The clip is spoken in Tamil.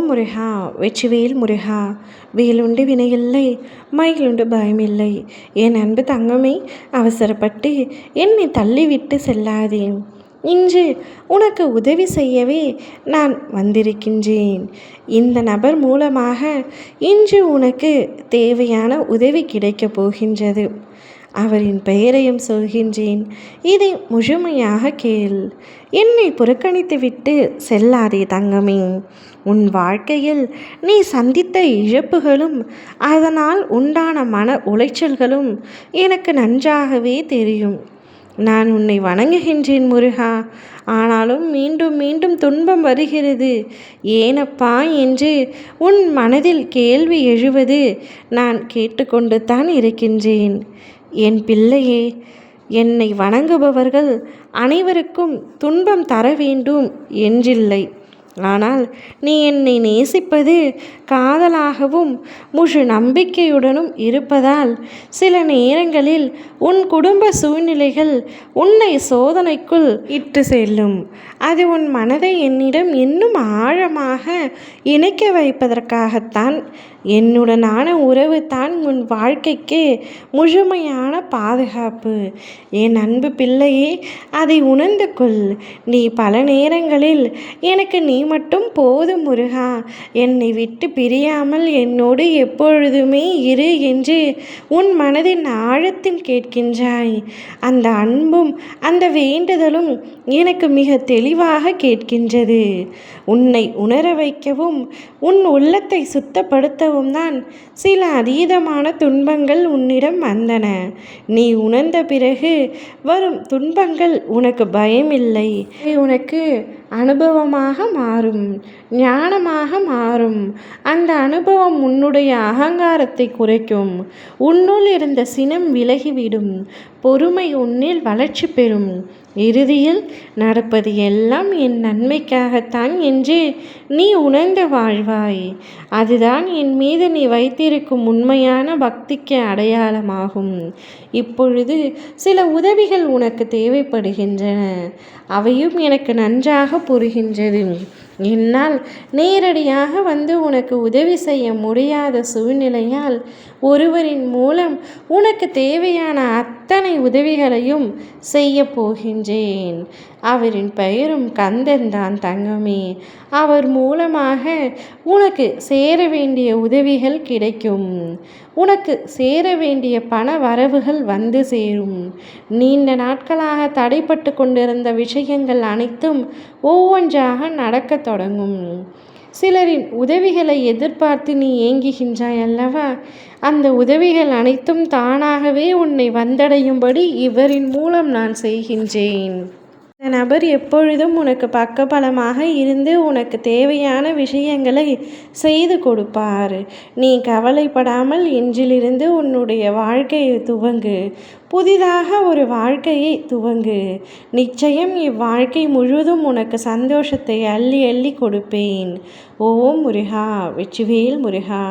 முருகா வெற்றிவேல் முருகா. வேலுண்டு வினையில்லை, மயிலுண்டு பயமில்லை. என் அன்பு தங்கமே, அவசரப்பட்டு என்னை தள்ளிவிட்டு செல்லாதே. இன்று உனக்கு உதவி செய்யவே நான் வந்திருக்கின்றேன். இந்த நபர் மூலமாக இன்று உனக்கு தேவையான உதவி கிடைக்கப் போகின்றது. அவரின் பெயரையும் சொல்கின்றேன். இதை முழுமையாக கேள். என்னை புறக்கணித்துவிட்டு செல்லாதே தங்கமே. உன் வாழ்க்கையில் நீ சந்தித்த இழப்புகளும் அதனால் உண்டான மன உளைச்சல்களும் எனக்கு நன்றாகவே தெரியும். நான் உன்னை வணங்குகின்றேன் முருகா. ஆனாலும் மீண்டும் மீண்டும் துன்பம் வருகிறது. ஏனப்பா என்று உன் மனதில் கேள்வி எழுவது நான் கேட்டுக்கொண்டு தான் இருக்கின்றேன். என் பிள்ளையே, என்னை வணங்குபவர்கள் அனைவருக்கும் துன்பம் தர வேண்டும் என்றில்லை. ஆனால் நீ என்னை நேசிப்பது காதலாகவும் முழு நம்பிக்கையுடனும் இருப்பதால் சில நேரங்களில் உன் குடும்ப சூழ்நிலைகள் உன்னை சோதனைக்குள் இட்டு செல்லும். அது உன் மனதை என்னிடம் இன்னும் ஆழமாக இணைக்க வைப்பதற்காகத்தான். என்னுடனான உறவு தான் உன் வாழ்க்கைக்கு முழுமையான பாதுகாப்பு. என் அன்பு பிள்ளையே, அதை உணர்ந்து கொள். நீ பல நேரங்களில் எனக்கு நீ மட்டும் போதும் முருகா, என்னை விட்டு பிரியாமல் என்னோடு எப்பொழுதுமே இரு என்று உன் மனதின் ஆழத்தில் கேட்கின்றாய். அந்த அன்பும் அந்த வேண்டுதலும் எனக்கு மிக தெளிவாக கேட்கின்றது. உன்னை உணர வைக்கவும் உன் உள்ளத்தை சுத்தப்படுத்தவும் தான் சில அதீதமான துன்பங்கள் உன்னிடம் வந்தன. நீ உணர்ந்த பிறகு வரும் துன்பங்கள் உனக்கு பயமில்லை, உனக்கு அனுபவமாக மாறும், ஞானமாக மாறும். அந்த அனுபவம் உன்னுடைய அகங்காரத்தை குறைக்கும். உன்னுள் இருந்த சினம் விலகிவிடும். பொறுமை உன்னில் வளர்ச்சி பெறும். இறுதியில் நடப்பது எல்லாம் என் நன்மைக்காகத்தான் என்று நீ உணர்ந்து வாழ்வாய். அதுதான் என் மீது நீ வைத்திருக்கும் உண்மையான பக்திக்கு அடையாளமாகும். இப்பொழுது சில உதவிகள் உனக்கு தேவைப்படுகின்றன. அவையும் எனக்கு நன்றாக புரிகின்றது. என்னால் நேரடியாக வந்து உனக்கு உதவி செய்ய முடியாத சூழ்நிலையால் ஒருவரின் மூலம் உனக்கு தேவையான அத்தனை உதவிகளையும் செய்ய போகின்றேன். அவரின் பெயரும் கந்தன் தான் தங்கமே. அவர் மூலமாக உனக்கு சேர வேண்டிய உதவிகள் கிடைக்கும். உனக்கு சேர வேண்டிய பண வரவுகள் வந்து சேரும். நீண்ட நாட்களாக தடைப்பட்டு கொண்டிருந்த விஷயங்கள் அனைத்தும் ஒவ்வொன்றாக நடக்க தொடங்கும். சிலரின் உதவிகளை எதிர்பார்த்து நீ ஏங்குகின்றாய் அல்லவா? அந்த உதவிகள் அனைத்தும் தானாகவே உன்னை வந்தடையும்படி இவரின் மூலம் நான் செய்கின்றேன். இந்த நபர் எப்பொழுதும் உனக்கு பக்கபலமாக இருந்து உனக்கு தேவையான விஷயங்களை செய்து கொடுப்பார். நீ கவலைப்படாமல் இன்றிலிருந்து உன்னுடைய வாழ்க்கையை துவங்கு. புதிதாக ஒரு வாழ்க்கையை துவங்கு. நிச்சயம் இவ்வாழ்க்கை முழுவதும் உனக்கு சந்தோஷத்தை அள்ளி அள்ளி கொடுப்பேன். ஓம் முருகா, வெற்றிவேல் முருகா.